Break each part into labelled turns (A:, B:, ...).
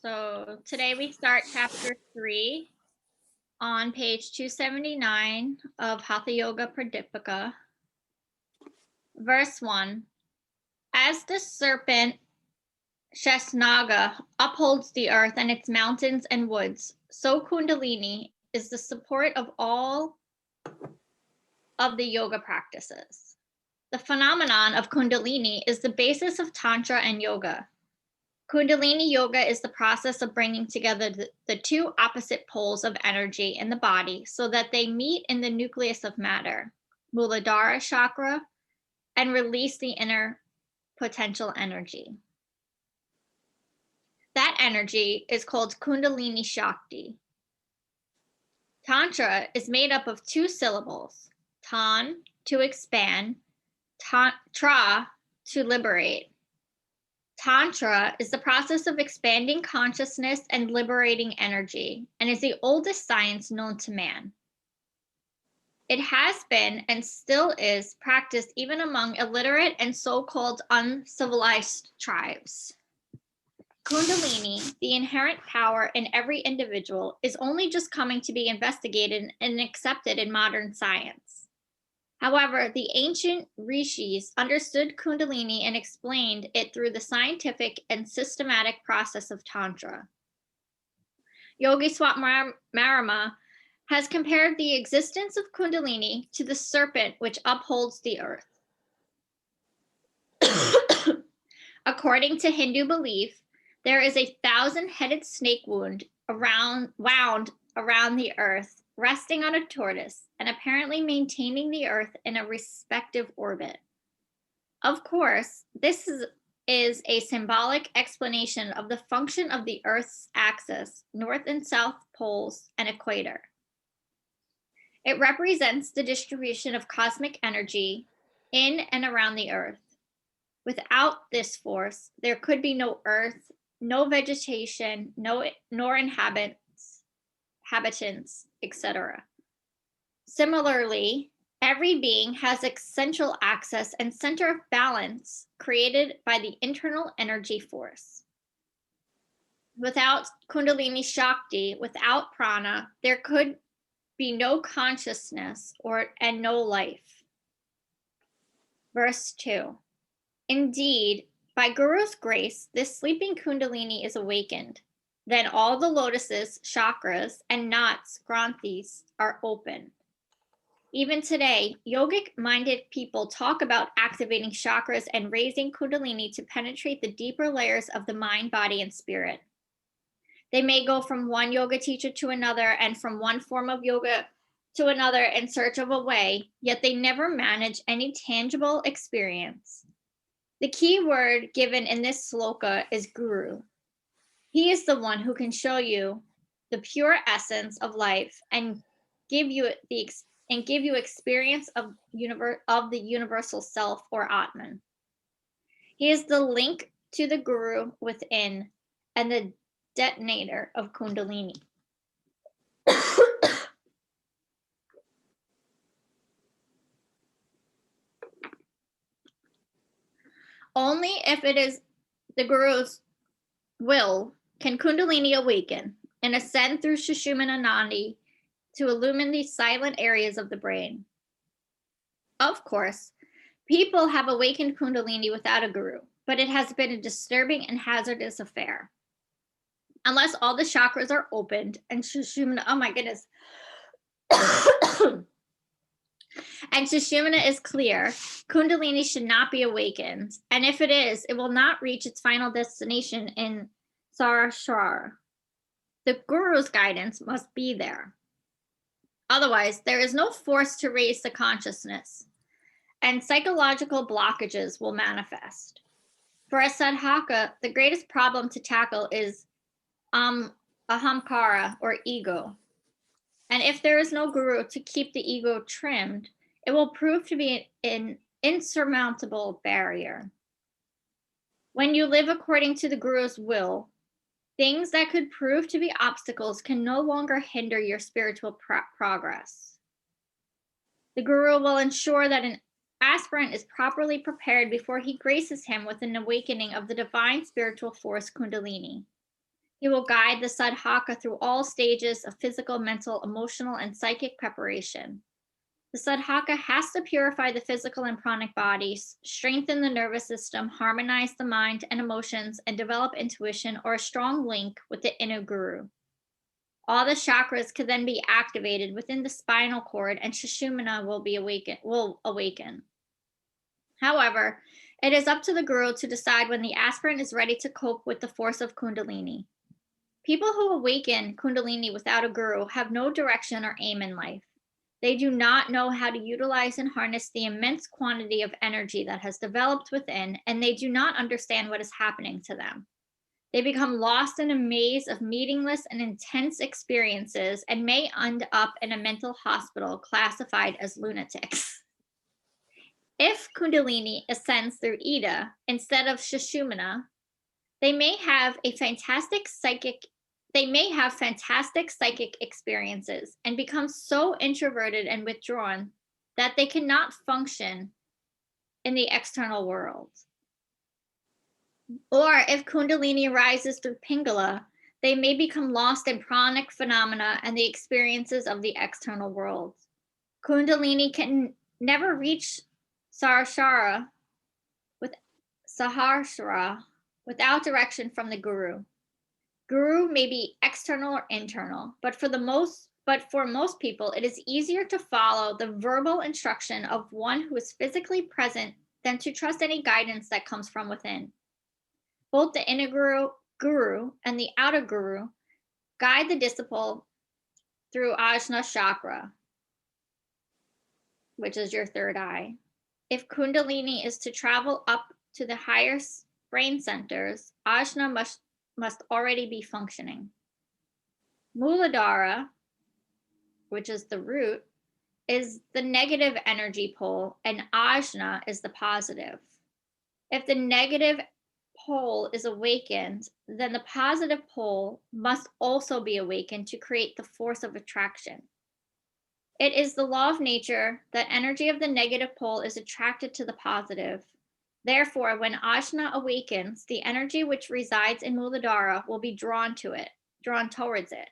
A: So today we start chapter 3 on page 279 of Hatha Yoga Pradipika. Verse 1. As the serpent Shesnaga upholds the earth and its mountains and woods, so Kundalini is the support of all of the yoga practices. The phenomenon of Kundalini is the basis of Tantra and yoga. Kundalini yoga is the process of bringing together the two opposite poles of energy in the body so that they meet in the nucleus of matter, Muladhara chakra, and release the inner potential energy. That energy is called Kundalini Shakti. Tantra is made up of two syllables, tan, to expand, tra, to liberate. Tantra is the process of expanding consciousness and liberating energy, and is the oldest science known to man. It has been and still is practiced even among illiterate and so-called uncivilized tribes. Kundalini, the inherent power in every individual, is only just coming to be investigated and accepted in modern science. However, the ancient rishis understood Kundalini and explained it through the scientific and systematic process of Tantra. Yogi Swatmarama has compared the existence of Kundalini to the serpent which upholds the earth. According to Hindu belief, there is a 1,000-headed snake wound wound around the earth, resting on a tortoise, and apparently maintaining the earth in a respective orbit. Of course, this is a symbolic explanation of the function of the Earth's axis, north and south poles, and equator. It represents the distribution of cosmic energy in and around the Earth. Without this force, there could be no Earth, no vegetation, nor inhabitants, etc. Similarly, every being has essential access and center of balance created by the internal energy force. Without Kundalini Shakti, without prana, there could be no consciousness and no life. Verse 2. Indeed, by Guru's grace, this sleeping Kundalini is awakened. Then all the lotuses, chakras, and knots, granthis, are open. Even today, yogic-minded people talk about activating chakras and raising Kundalini to penetrate the deeper layers of the mind, body, and spirit. They may go from one yoga teacher to another and from one form of yoga to another in search of a way, yet they never manage any tangible experience. The key word given in this sloka is Guru. He is the one who can show you the pure essence of life and give you experience of the universal self or Atman. He is the link to the Guru within and the detonator of Kundalini. Only if it is the Guru's will can Kundalini awaken and ascend through Sushumna Nadi to illumine these silent areas of the brain. Of course, people have awakened Kundalini without a guru, but it has been a disturbing and hazardous affair. Unless all the chakras are opened and Sushumna, oh my goodness, and Sushumna is clear, Kundalini should not be awakened. And if it is, it will not reach its final destination in Sarashara. The Guru's guidance must be there. Otherwise, there is no force to raise the consciousness, and psychological blockages will manifest. For a sadhaka, the greatest problem to tackle is ahamkara, or ego. And if there is no guru to keep the ego trimmed, it will prove to be an insurmountable barrier. When you live according to the Guru's will, things that could prove to be obstacles can no longer hinder your spiritual progress. The Guru will ensure that an aspirant is properly prepared before he graces him with an awakening of the divine spiritual force Kundalini. He will guide the Sadhaka through all stages of physical, mental, emotional, and psychic preparation. The Sadhaka has to purify the physical and pranic bodies, strengthen the nervous system, harmonize the mind and emotions, and develop intuition or a strong link with the inner guru. All the chakras can then be activated within the spinal cord, and Sushumna will awaken. However, it is up to the guru to decide when the aspirant is ready to cope with the force of Kundalini. People who awaken Kundalini without a guru have no direction or aim in life. They do not know how to utilize and harness the immense quantity of energy that has developed within, and they do not understand what is happening to them. They become lost in a maze of meaningless and intense experiences and may end up in a mental hospital classified as lunatics. If Kundalini ascends through Ida instead of Sushumna, they may have fantastic psychic experiences and become so introverted and withdrawn that they cannot function in the external world. Or if Kundalini rises through Pingala, they may become lost in pranic phenomena and the experiences of the external world. Kundalini can never reach Sahasrara without direction from the guru. Guru may be external or internal, but for most people, it is easier to follow the verbal instruction of one who is physically present than to trust any guidance that comes from within. Both the inner guru and the outer guru guide the disciple through Ajna chakra, which is your third eye. If Kundalini is to travel up to the higher brain centers, Ajna must already be functioning. Muladhara, which is the root, is the negative energy pole, and Ajna is the positive. If the negative pole is awakened, then the positive pole must also be awakened to create the force of attraction. It is the law of nature that energy of the negative pole is attracted to the positive. Therefore, when Ajna awakens, the energy which resides in Muladhara will be drawn towards it.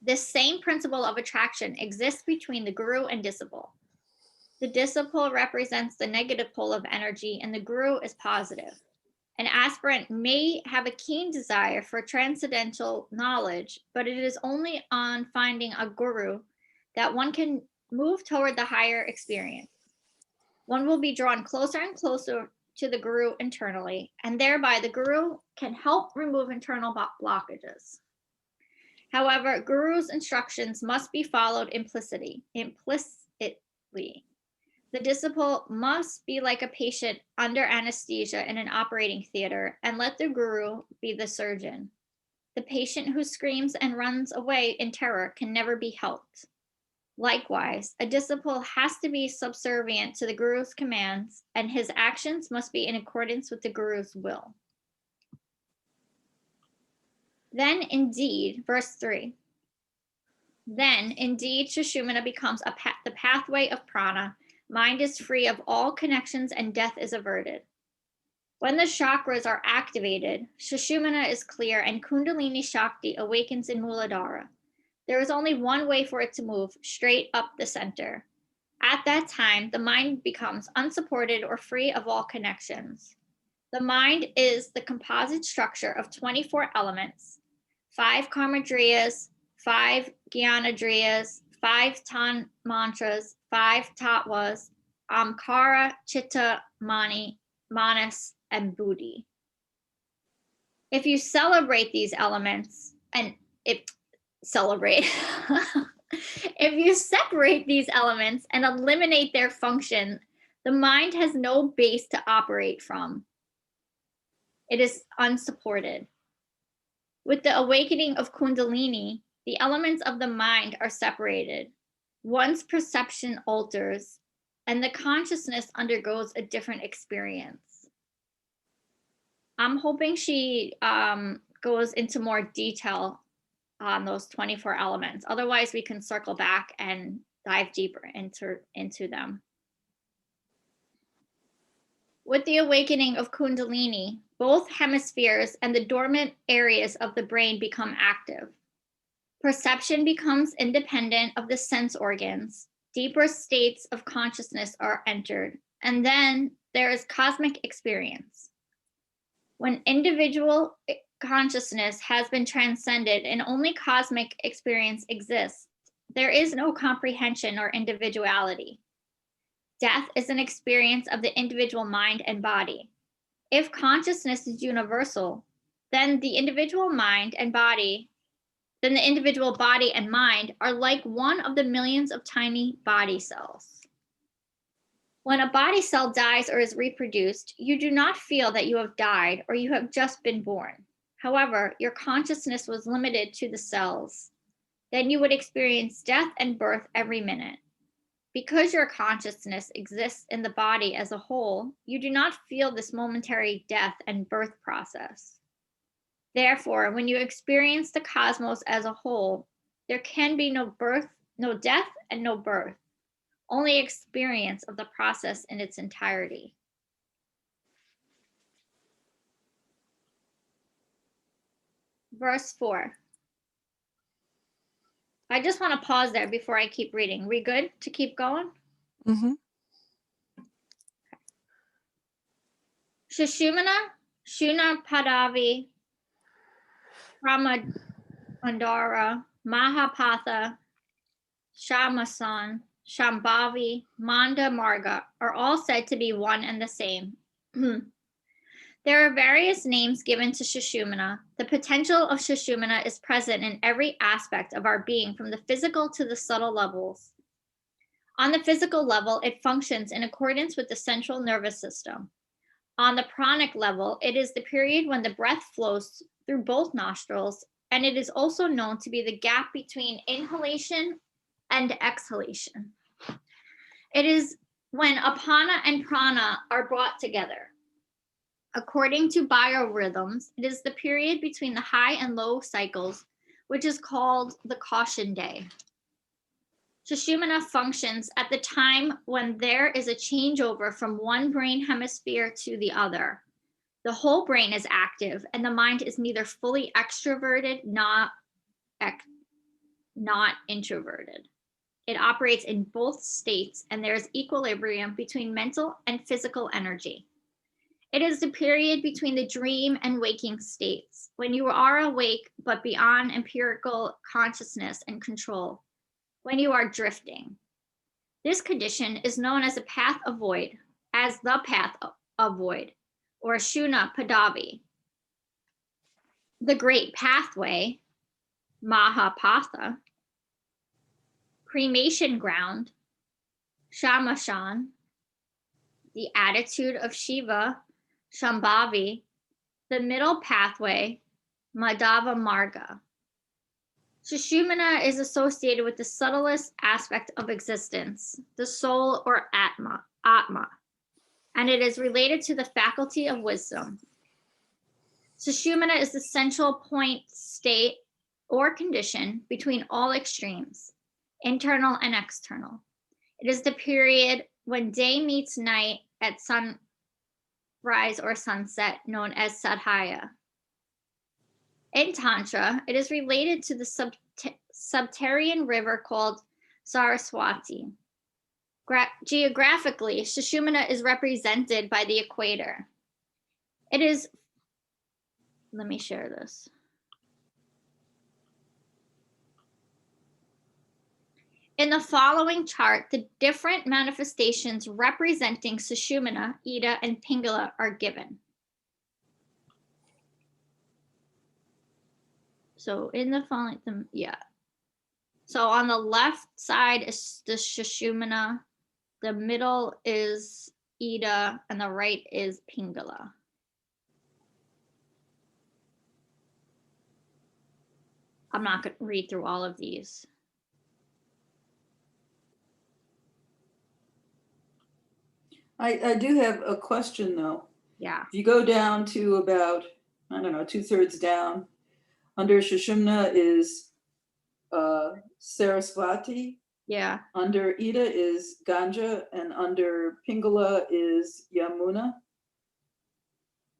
A: This same principle of attraction exists between the guru and disciple. The disciple represents the negative pole of energy, and the guru is positive. An aspirant may have a keen desire for transcendental knowledge, but it is only on finding a guru that one can move toward the higher experience. One will be drawn closer and closer to the guru internally, and thereby the guru can help remove internal blockages. However, guru's instructions must be followed implicitly. The disciple must be like a patient under anesthesia in an operating theater and let the guru be the surgeon. The patient who screams and runs away in terror can never be helped. Likewise, a disciple has to be subservient to the guru's commands, and his actions must be in accordance with the guru's will. Then indeed, verse 3, then indeed Sushumna becomes the pathway of prana. Mind is free of all connections and death is averted. When the chakras are activated, Sushumna is clear and Kundalini Shakti awakens in Muladhara. There is only one way for it to move, straight up the center. At that time, the mind becomes unsupported or free of all connections. The mind is the composite structure of 24 elements, 5 karmadriyas, 5 jnanadriyas, 5 tan mantras, 5 tattvas, amkara, chitta, mani, manas, and buddhi. If you celebrate these elements, if you separate these elements and eliminate their function, the mind has no base to operate from. It is unsupported. With the awakening of Kundalini, the elements of the mind are separated. One's perception alters, and the consciousness undergoes a different experience. I'm hoping she goes into more detail on those 24 elements. Otherwise, we can circle back and dive deeper into them. With the awakening of Kundalini, both hemispheres and the dormant areas of the brain become active. Perception becomes independent of the sense organs. Deeper states of consciousness are entered, and then there is cosmic experience. When individual consciousness has been transcended and only cosmic experience exists, there is no comprehension or individuality. Death is an experience of the individual mind and body. If consciousness is universal, then the individual body and mind are like one of the millions of tiny body cells. When a body cell dies or is reproduced, you do not feel that you have died or you have just been born. However, your consciousness was limited to the cells. Then you would experience death and birth every minute. Because your consciousness exists in the body as a whole, you do not feel this momentary death and birth process. Therefore, when you experience the cosmos as a whole, there can be no birth, no death, and no birth, only experience of the process in its entirety. Verse 4. I just want to pause there before I keep reading. We good to keep going?
B: Mm-hmm.
A: Sushumna, Shuna Padavi, Ramadandara, Mahapatha, Shamasan, Shambhavi, Manda Marga are all said to be one and the same. There are various names given to Sushumna. The potential of Sushumna is present in every aspect of our being, from the physical to the subtle levels. On the physical level, it functions in accordance with the central nervous system. On the pranic level, it is the period when the breath flows through both nostrils, and it is also known to be the gap between inhalation and exhalation. It is when apana and prana are brought together. According to biorhythms, it is the period between the high and low cycles, which is called the caution day. Sushumna functions at the time when there is a changeover from one brain hemisphere to the other. The whole brain is active, and the mind is neither fully extroverted nor not introverted. It operates in both states, and there is equilibrium between mental and physical energy. It is the period between the dream and waking states, when you are awake but beyond empirical consciousness and control, when you are drifting. This condition is known as the path of void, or Shuna Padavi. The great pathway, Mahapatha, cremation ground, Shamashan, the attitude of Shiva, Shambhavi, the middle pathway, Madhava Marga. Sushumna is associated with the subtlest aspect of existence, the soul or Atma, and it is related to the faculty of wisdom. Sushumna is the central point, state, or condition between all extremes, internal and external. It is the period when day meets night at sunrise or sunset, known as Sadhaya. In Tantra, it is related to the subterranean river called Saraswati. Geographically, Sushumna is represented by the equator. It is, let me share this. In the following chart, the different manifestations representing Sushumna, Ida, and Pingala are given. So in the following, So on the left side is the Sushumna, the middle is Ida, and the right is Pingala. I'm not going to read through all of these.
C: I do have a question though.
A: Yeah.
C: If you go down to about, I don't know, 2/3 down, under Sushumna is Saraswati.
A: Yeah.
C: Under Ida is Ganga, and under Pingala is Yamuna.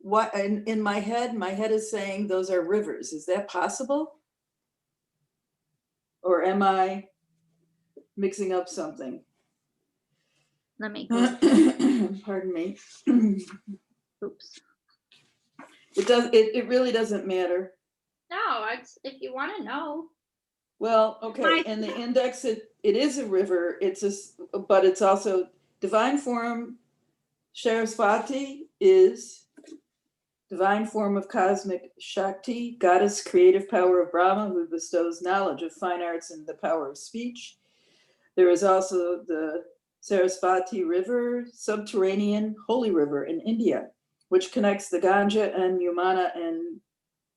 C: what in my head is saying those are rivers. Is that possible? Or am I mixing up something?
A: Let me go.
C: Pardon me.
A: Oops.
C: It really doesn't matter.
A: No, if you want to know.
C: Well, okay, in the index, it is a river, but it's also divine form. Sarasvati is divine form of cosmic Shakti, goddess creative power of Brahma, who bestows knowledge of fine arts and the power of speech. There is also the Sarasvati River, subterranean holy river in India, which connects the Ganga and Yamuna and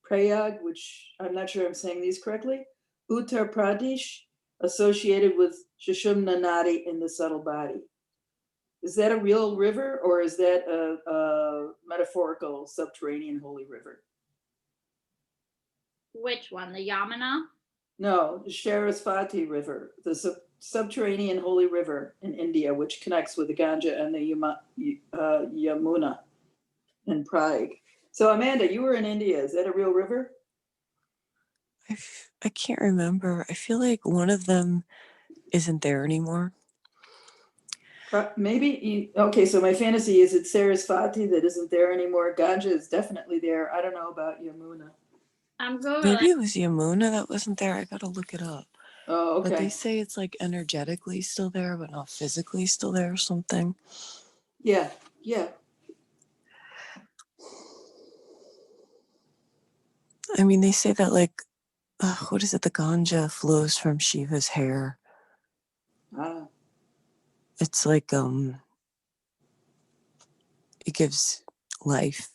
C: Prayag, which I'm not sure I'm saying these correctly, Uttar Pradesh, associated with Sushumna Nadi in the subtle body. Is that a real river or is that a metaphorical subterranean holy river?
A: Which one? The Yamuna?
C: No, the Sarasvati River, the subterranean holy river in India, which connects with the Ganga and the Yamuna in Prague. So, Amanda, you were in India. Is that a real river?
B: I can't remember. I feel like one of them isn't there anymore.
C: Maybe. Okay, so my fantasy is it's Sarasvati that isn't there anymore. Ganga is definitely there. I don't know about Yamuna.
A: I'm Googling.
B: Maybe it was Yamuna that wasn't there. I gotta look it up.
C: Oh,
B: But they
C: okay.
B: say it's like energetically still there, but not physically still there or something.
C: Yeah, yeah.
B: I mean, they say that like, what is it? The ganja flows from Shiva's hair.
C: Ah,
B: It's like, it gives life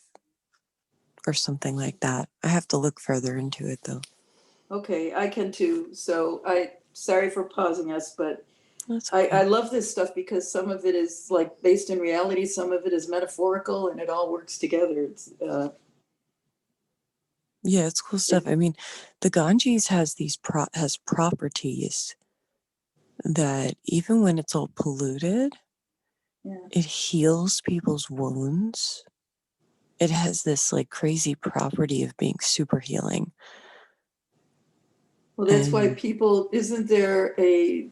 B: or something like that. I have to look further into it though.
C: okay, I can too. So sorry for pausing us, but
B: That's
C: I
B: okay.
C: love this stuff because some of it is like based in reality, some of it is metaphorical, and it all works together.
B: Yeah, it's cool stuff. I mean, the Ganges has has properties that even when it's all polluted,
C: Yeah.
B: it heals people's wounds. It has this like crazy property of being super healing.
C: Well, that's why
B: And
C: people. Isn't there a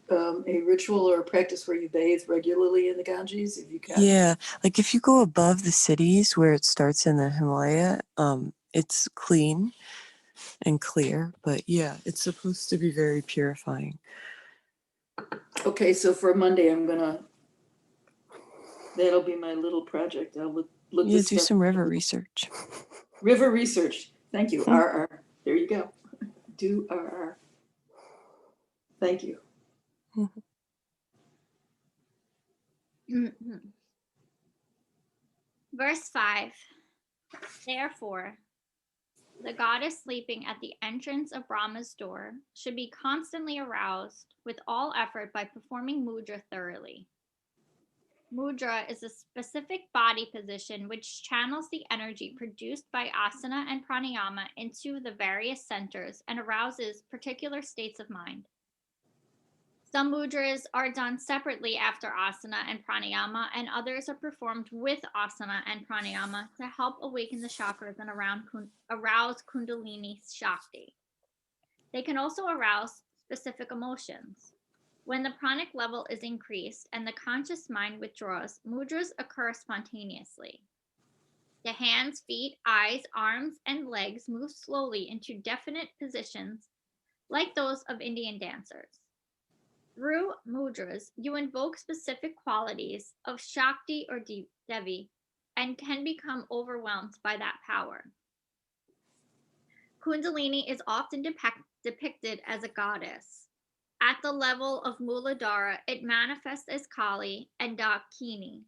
C: ritual or a practice where you bathe regularly in the Ganges if you can?
B: yeah, like if you go above the cities where it starts in the Himalaya, it's clean and clear, but yeah, it's supposed to be very purifying.
C: Okay, so for Monday, that'll be my little project. I'll look
B: Yeah,
C: this
B: do
C: stuff.
B: some river research.
C: River research. Thank you. RR. There you go. Do RR. Thank you.
A: Mhm. Verse 5. Therefore, the goddess sleeping at the entrance of Brahma's door should be constantly aroused with all effort by performing mudra thoroughly. Mudra is a specific body position which channels the energy produced by asana and pranayama into the various centers and arouses particular states of mind. Some mudras are done separately after asana and pranayama, and others are performed with asana and pranayama to help awaken the chakras and arouse Kundalini Shakti. They can also arouse specific emotions. When the pranic level is increased and the conscious mind withdraws, mudras occur spontaneously. The hands, feet, eyes, arms, and legs move slowly into definite positions like those of Indian dancers. Through mudras, you invoke specific qualities of Shakti or Devi and can become overwhelmed by that power. Kundalini is often depicted as a goddess. At the level of Muladhara, it manifests as Kali and Dakini.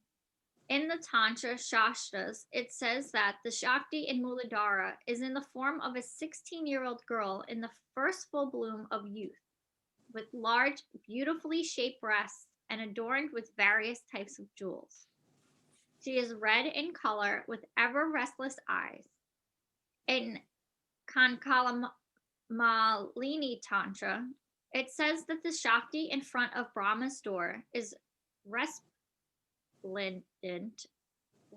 A: In the Tantra Shastras, it says that the Shakti in Muladhara is in the form of a 16-year-old girl in the first full bloom of youth, with large, beautifully shaped breasts and adorned with various types of jewels. She is red in color with ever restless eyes. In Kankalamali Tantra, it says that the Shakti in front of Brahma's door is resplendent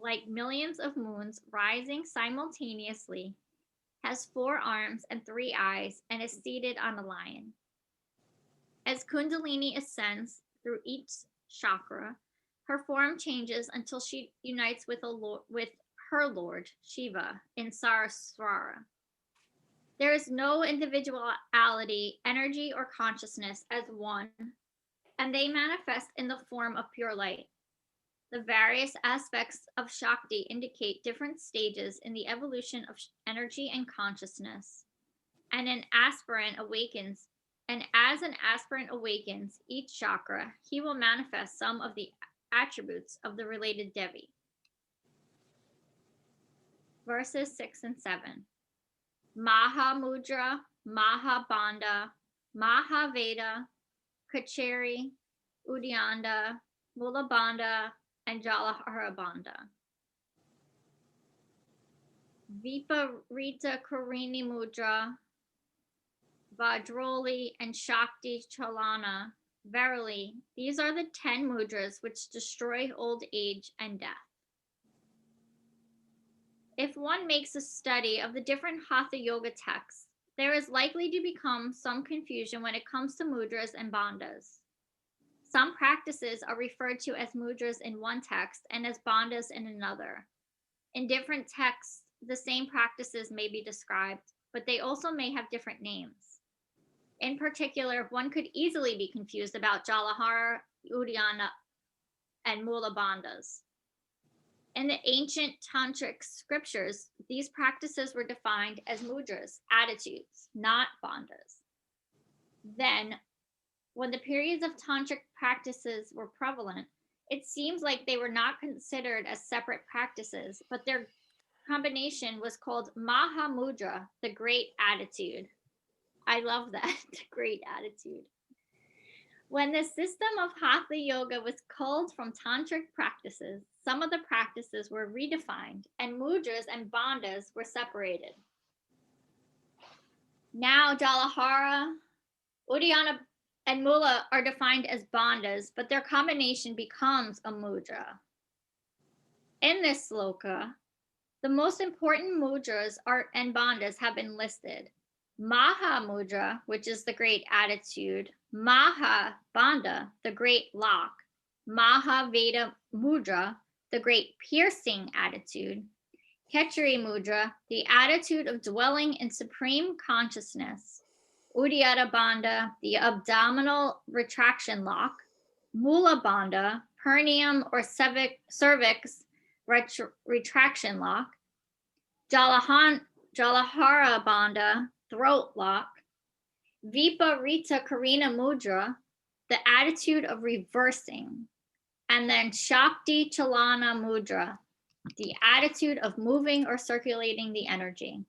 A: like millions of moons rising simultaneously, has 4 arms and 3 eyes, and is seated on a lion. As Kundalini ascends through each chakra, her form changes until she unites with her lord, Shiva, in Saraswara. There is no individuality, energy, or consciousness as one, and they manifest in the form of pure light. The various aspects of Shakti indicate different stages in the evolution of energy and consciousness. And as an aspirant awakens each chakra, he will manifest some of the attributes of the related Devi. Verses 6 and 7. Mahamudra, Mahabandha, Mahaveda, Kacheri, Udyanda, Mulabandha, and Jalaharabandha. Viparita Karini Mudra, Vajroli, and Shakti Chalana. Verily, these are the 10 mudras which destroy old age and death. If one makes a study of the different Hatha Yoga texts, there is likely to become some confusion when it comes to mudras and bandhas. Some practices are referred to as mudras in one text and as bandhas in another. In different texts, the same practices may be described, but they also may have different names. In particular, one could easily be confused about Jalahara, Uddiyana, and Mula bandhas. In the ancient tantric scriptures, these practices were defined as mudras, attitudes, not bandhas. Then, when the periods of tantric practices were prevalent, it seems like they were not considered as separate practices, but their combination was called Mahamudra, the great attitude. I love that, the great attitude. When the system of Hatha Yoga was culled from tantric practices, some of the practices were redefined and mudras and bandhas were separated. Now Jalahara, Uddiyana, and Mula are defined as bandhas, but their combination becomes a mudra. In this sloka, the most important mudras and bandhas have been listed. Maha Mudra, which is the great attitude, Maha Bandha, the great lock, Maha Veda Mudra, the great piercing attitude, Kechari Mudra, the attitude of dwelling in supreme consciousness, Uddiyana Bandha, the abdominal retraction lock, Mula Bandha, perineum or cervix retraction lock, Jalahara Bandha, throat lock, Viparita Karina Mudra, the attitude of reversing, and then Shakti Chalana Mudra, the attitude of moving or circulating the energy.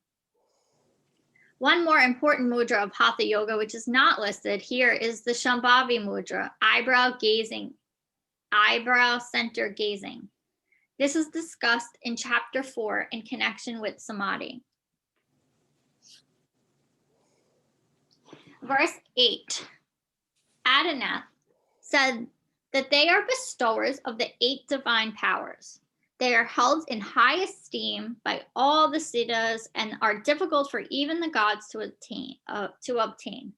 A: One more important mudra of Hatha Yoga, which is not listed here, is the Shambhavi Mudra, eyebrow center gazing. This is discussed in chapter 4 in connection with Samadhi. Verse 8, Adanath said that they are bestowers of the 8 divine powers. They are held in high esteem by all the siddhas and are difficult for even the gods to obtain.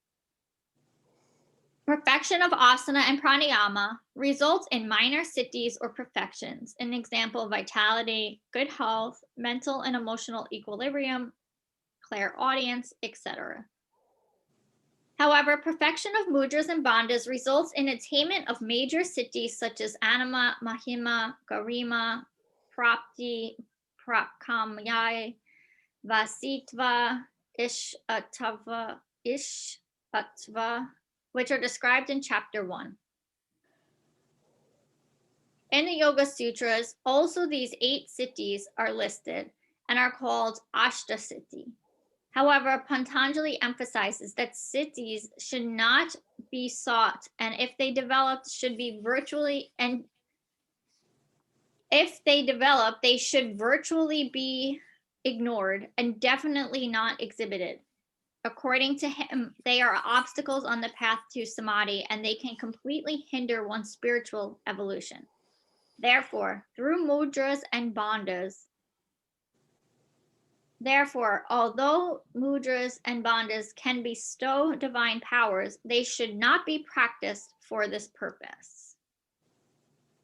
A: Perfection of asana and pranayama results in minor siddhis or perfections. An example, vitality, good health, mental and emotional equilibrium, clairaudience, etc. However, perfection of mudras and bandhas results in attainment of major siddhis such as anima, mahima, garima, prapti, prakamya, vasitva, ishatva, which are described in chapter 1. In the Yoga Sutras, also these 8 siddhis are listed and are called Ashtasiddhi. However, Patanjali emphasizes that siddhis should not be sought, and if they develop, they should virtually be ignored and definitely not exhibited. According to him, they are obstacles on the path to samadhi, and they can completely hinder one's spiritual evolution. Therefore, through mudras and bandhas, therefore, although mudras and bandhas can bestow divine powers, they should not be practiced for this purpose.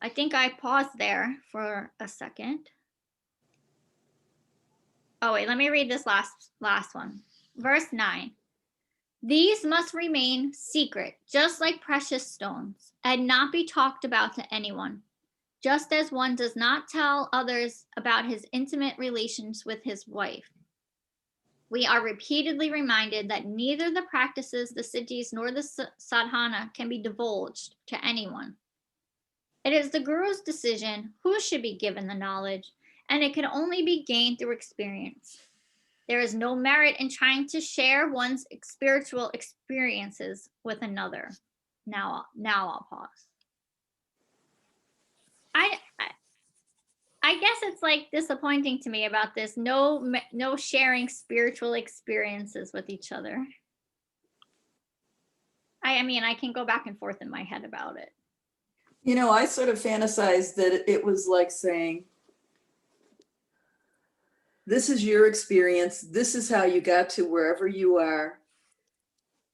A: I think I paused there for a second. Oh wait, let me read this last one. Verse 9. These must remain secret, just like precious stones, and not be talked about to anyone, just as one does not tell others about his intimate relations with his wife. We are repeatedly reminded that neither the practices, the siddhis, nor the sadhana can be divulged to anyone. It is the Guru's decision who should be given the knowledge, and it can only be gained through experience. There is no merit in trying to share one's spiritual experiences with another. Now I'll pause. I guess it's like disappointing to me about this. No sharing spiritual experiences with each other. I mean, I can go back and forth in my head about it.
C: You know, I sort of fantasized that it was like saying, this is your experience. This is how you got to wherever you are.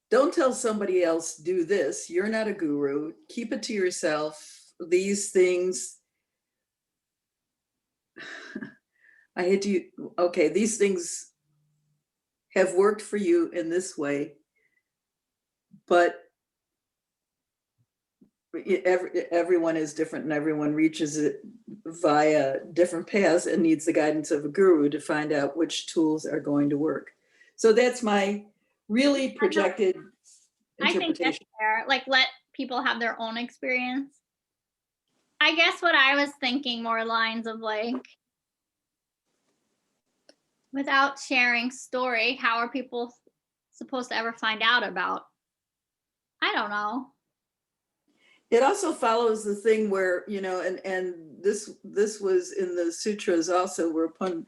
C: Don't tell somebody else, do this. You're not a guru. Keep it to yourself. These things, I hate to, okay, these things have worked for you in this way, but everyone is different and everyone reaches it via different paths and needs the guidance of a guru to find out which tools are going to work. So that's my really projected
A: I think that's
C: interpretation.
A: fair. Like, let people have their own experience. I guess what I was thinking more lines of like, without sharing story, how are people supposed to ever find out about? I don't know.
C: It also follows the thing where, you know, and this was in the sutras also, where upon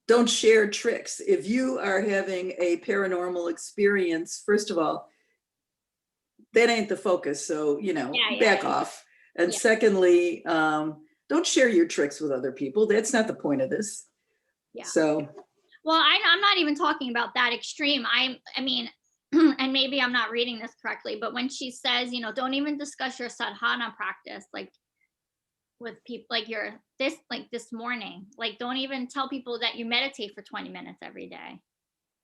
C: don't share tricks. If you are having a paranormal experience, first of all, that ain't the focus. So, you know, back off. And secondly, don't share your tricks with other people. That's not the point of this.
A: Yeah.
C: So.
A: Well, I'm not even talking about that extreme. I mean, and maybe I'm not reading this correctly, but when she says, you know, don't even discuss your sadhana practice, like with people, like this morning, like don't even tell people that you meditate for 20 minutes every day.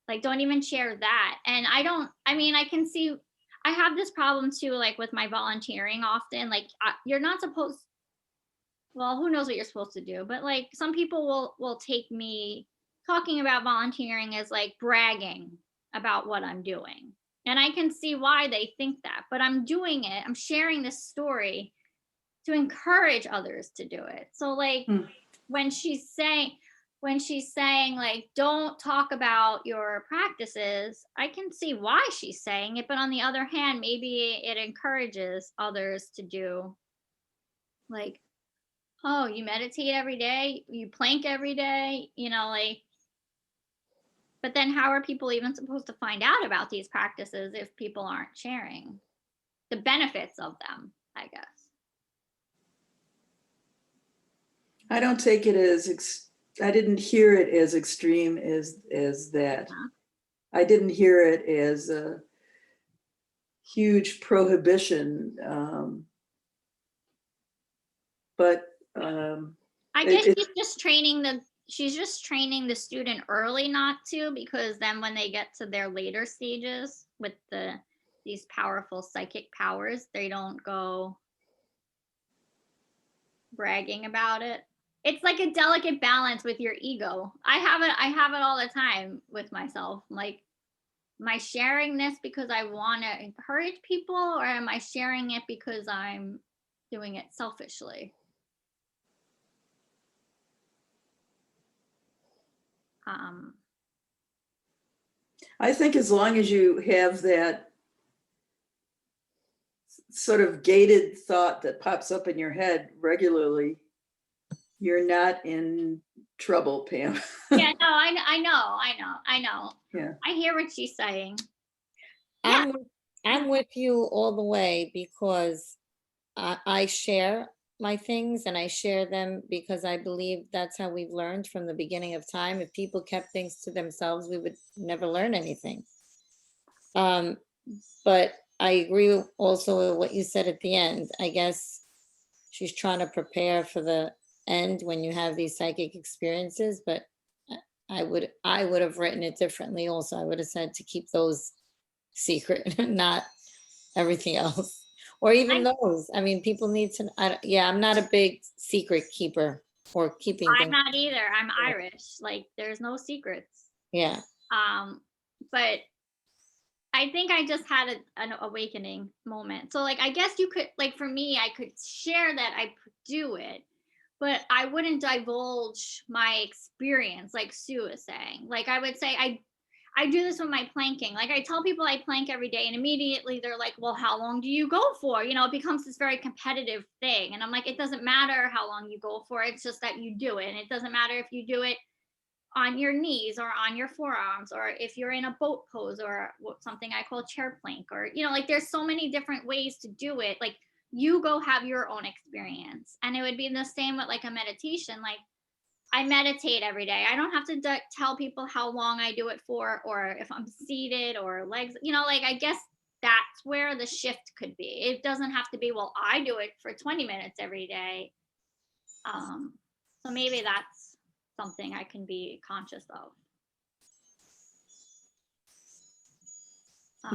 A: Like, don't even share that. And I can see, I have this problem too, like with my volunteering often, like you're not supposed, well, who knows what you're supposed to do, but like some people will take me talking about volunteering as like bragging about what I'm doing. And I can see why they think that, but I'm doing it. I'm sharing this story to encourage others to do it. So like when she's saying like, don't talk about your practices, I can see why she's saying it. But on the other hand, maybe it encourages others to do, like, oh, you meditate every day, you plank every day, you know, like, but then how are people even supposed to find out about these practices if people aren't sharing the benefits of them, I guess?
C: I don't take it as, I didn't hear it as extreme as that. I didn't hear it as a huge prohibition, but
A: I guess she's just training the student early not to, because then when they get to their later stages with these powerful psychic powers, they don't go bragging about it. It's like a delicate balance with your ego. I have it all the time with myself. Like, am I sharing this because I want to encourage people, or am I sharing it because I'm doing it selfishly?
C: I think as long as you have that sort of gated thought that pops up in your head regularly, you're not in trouble, Pam.
A: Yeah, no, I know.
C: Yeah.
A: I hear what she's saying.
D: I'm with you all the way, because I share my things, and I share them because I believe that's how we've learned from the beginning of time. If people kept things to themselves, we would never learn anything. But I agree also with what you said at the end. I guess she's trying to prepare for the end when you have these psychic experiences, but I would have written it differently also. I would have said to keep those secret, not everything else. Or even those. I mean, people need to, yeah, I'm not a big secret keeper or keeping
A: I'm
D: things.
A: not either. I'm Irish. Like, there's no secrets.
D: Yeah.
A: But I think I just had an awakening moment. So like, I guess you could, like, for me, I could share that I do it, but I wouldn't divulge my experience like Sue is saying. Like, I would say I do this with my planking. Like, I tell people I plank every day, and immediately they're like, well, how long do you go for? You know, it becomes this very competitive thing. And I'm like, it doesn't matter how long you go for. It's just that you do it. And it doesn't matter if you do it on your knees or on your forearms, or if you're in a boat pose, or something I call chair plank, or, you know, like, there's so many different ways to do it. Like, you go have your own experience. And it would be the same with like a meditation. Like, I meditate every day. I don't have to tell people how long I do it for, or if I'm seated or legs, you know, like, I guess that's where the shift could be. It doesn't have to be, well, I do it for 20 minutes every day. So maybe that's something I can be conscious of.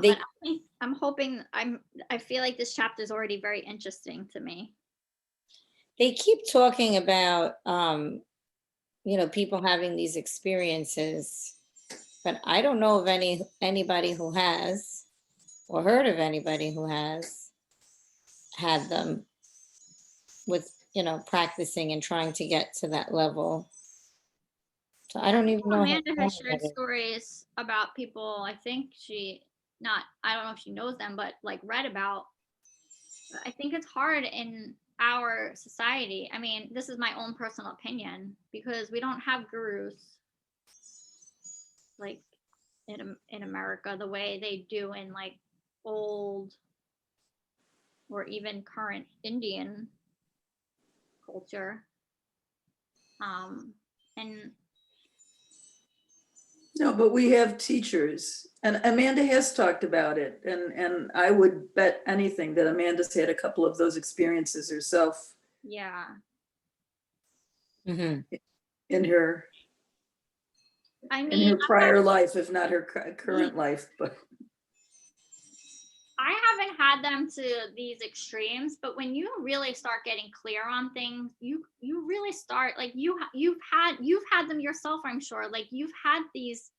A: But I'm hoping, I feel like this chapter is already very interesting to me.
D: They keep talking about, you know, people having these experiences, but I don't know of anybody who has, or heard of anybody who has had them with, you know, practicing and trying to get to that level. So I don't even know.
A: Amanda has shared stories about people. I think I don't know if she knows them, but like read about. I think it's hard in our society. I mean, this is my own personal opinion, because we don't have gurus like in America the way they do in like old or even current Indian culture. And
C: No, but we have teachers, and Amanda has talked about it, and I would bet anything that Amanda's had a couple of those experiences herself
A: yeah,
D: Mm-hmm.
C: in her
A: I
C: in
A: mean,
C: her prior life, if not her current life. But
A: I haven't had them to these extremes, but when you really start getting clear on things, you really start, like, you've had them yourself, I'm sure. Like, you've had these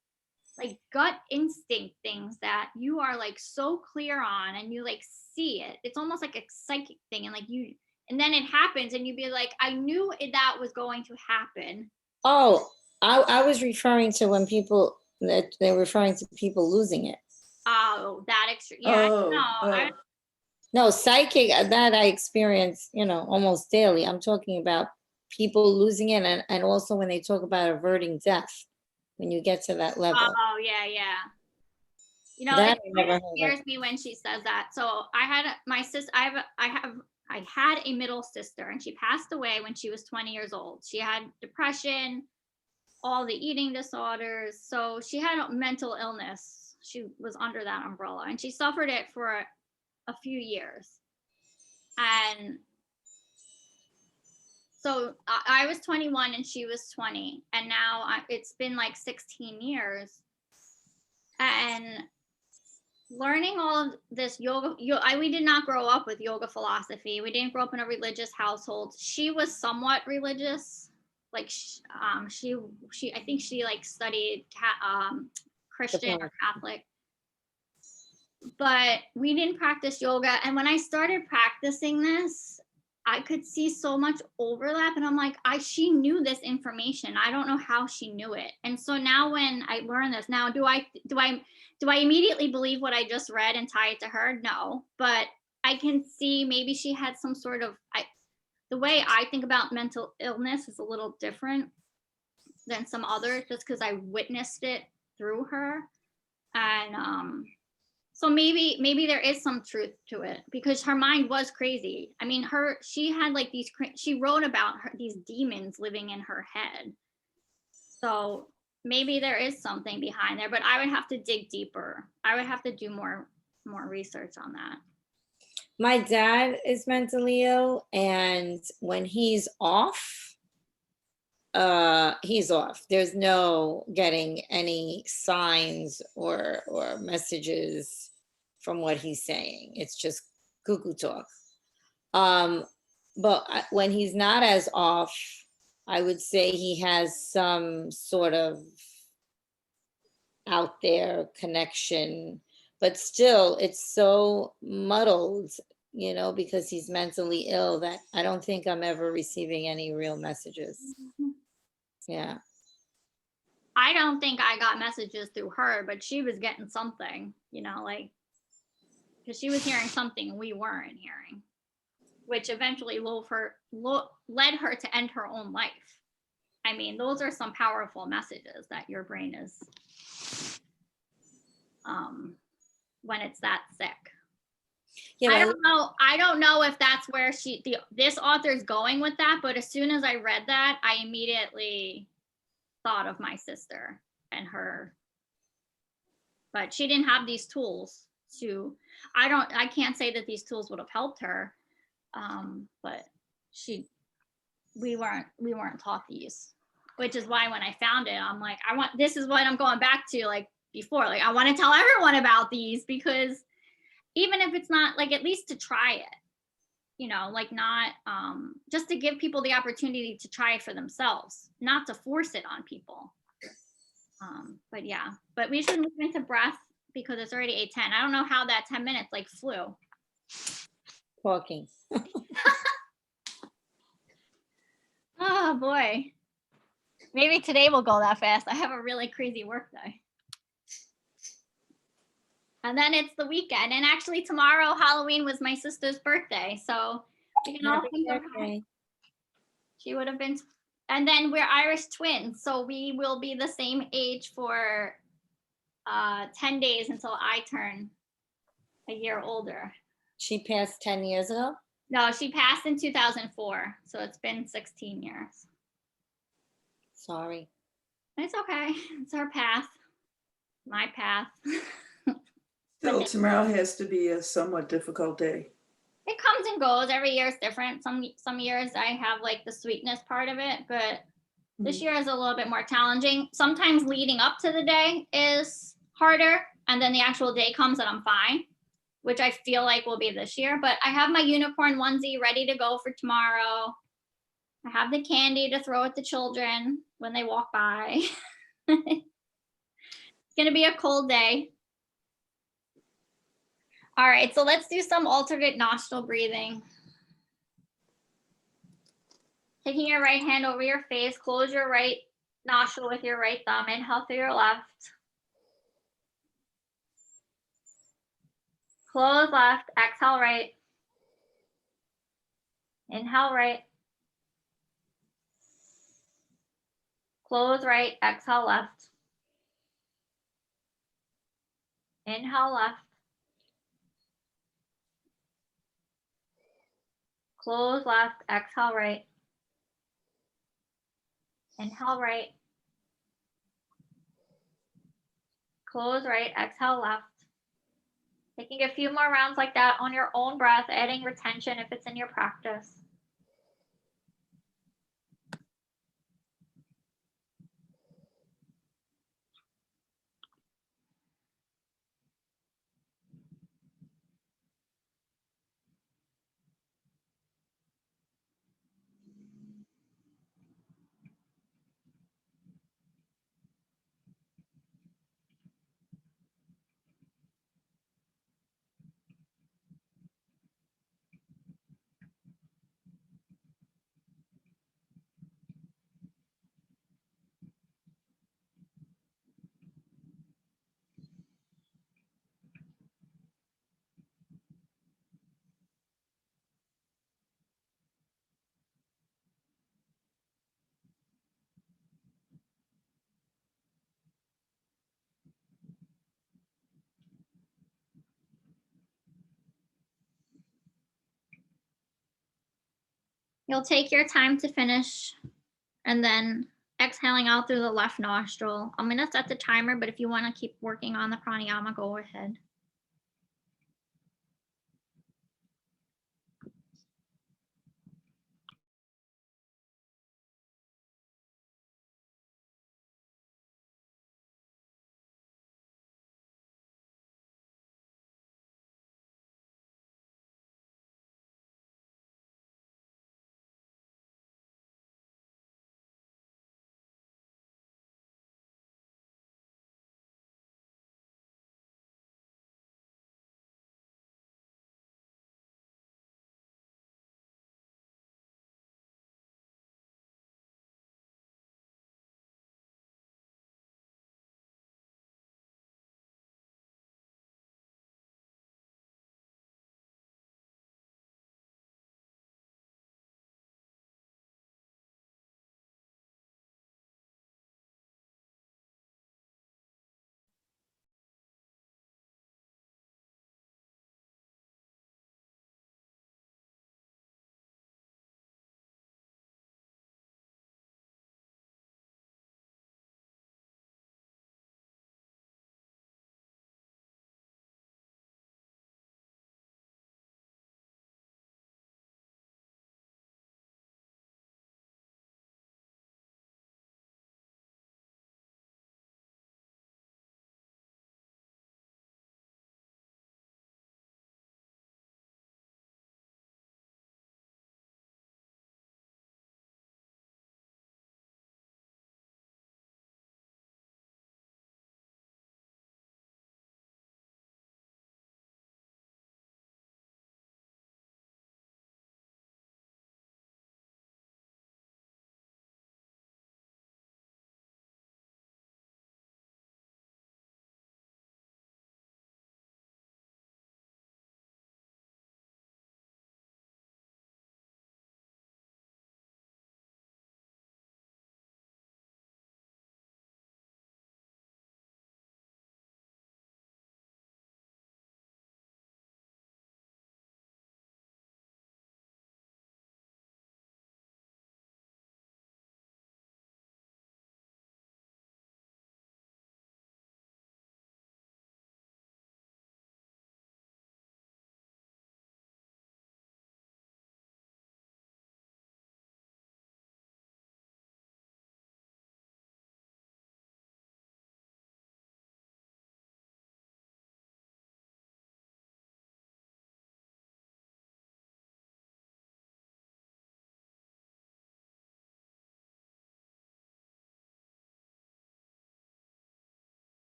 A: like gut instinct things that you are like so clear on, and you like see it. It's almost like a psychic thing, and then it happens, and you'd be like, I knew that was going to happen.
D: Oh, I was referring to when people, that they're referring to people losing it.
A: Oh, that extreme. Yeah,
D: No, psychic, that I experience, you know, almost daily. I'm talking about people losing it, and also when they talk about averting death, when you get to that level.
A: Oh, yeah. You know,
D: That
A: it
D: I never
A: kind of
D: heard
A: scares
D: of.
A: me when she says that. So I had my sister. I had a middle sister, and she passed away when she was 20 years old. She had depression, all the eating disorders. So she had a mental illness. She was under that umbrella, and she suffered it for a few years. And so I was 21 and she was 20, and now it's been like 16 years. And learning all of this yoga, we did not grow up with yoga philosophy. We didn't grow up in a religious household. She was somewhat religious. Like, I think she like studied Christian or Catholic, but we didn't practice yoga. And when I started practicing this, I could see so much overlap, and I'm like, she knew this information. I don't know how she knew it. And so now when I learn this, now do I immediately believe what I just read and tie it to her? No, but I can see maybe she had some sort of, the way I think about mental illness is a little different than some others, just because I witnessed it through her. And So maybe there is some truth to it, because her mind was crazy. I mean, she had like she wrote about these demons living in her head. So maybe there is something behind there, but I would have to dig deeper. I would have to do more research on that.
D: My dad is mentally ill, and when he's off, there's no getting any signs or messages from what he's saying. It's just cuckoo talk. But when he's not as off, I would say he has some sort of out there connection, but still it's so muddled, because he's mentally ill, that I don't think I'm ever receiving any real messages. Yeah.
A: I don't think I got messages through her, but she was getting something, like, because she was hearing something we weren't hearing, which eventually led her to end her own life. I mean, those are some powerful messages that your brain is, when it's that sick.
D: Yeah,
A: I don't know if that's where this author is going with that, but as soon as I read that, I immediately thought of my sister and her. But she didn't have these tools I can't say that these tools would have helped her. But we weren't taught these, which is why when I found it, I'm like, this is what I'm going back to, like before, like I want to tell everyone about these, because even if it's not, like, at least to try it, like not, just to give people the opportunity to try it for themselves, not to force it on people. But yeah, but we should move into breath, because it's already 8:10. I don't know how that 10 minutes like flew.
D: talking.
A: Oh boy. Maybe today will go that fast. I have a really crazy work day. And then it's the weekend. And actually tomorrow, Halloween was my sister's birthday. So we can all think of her. She would have been, and then we're Irish twins. So we will be the same age for 10 days until I turn a year older.
D: She passed 10 years ago?
A: No, she passed in 2004. So it's been 16 years.
D: Sorry.
A: It's okay. It's our path. My path.
C: Still, tomorrow has to be a somewhat difficult day.
A: It comes and goes. Every year is different. Some years I have like the sweetness part of it, but this year is a little bit more challenging. Sometimes leading up to the day is harder, and then the actual day comes and I'm fine, which I feel like will be this year. But I have my unicorn onesie ready to go for tomorrow. I have the candy to throw at the children when they walk by. It's gonna be a cold day. All right, so let's do some alternate nostril breathing. Taking your right hand over your face, close your right nostril with your right thumb. Inhale through your left. Close left, exhale right. Inhale right. Close right, exhale left. Inhale left. Close left, exhale right. Inhale right. Close right, exhale left. Taking a few more rounds like that on your own breath, adding retention if it's in your practice. You'll take your time to finish and then exhaling out through the left nostril. I'm going to set the timer, but if you want to keep working on the pranayama, go ahead.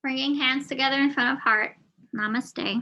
A: Bringing hands together in front of heart. Namaste.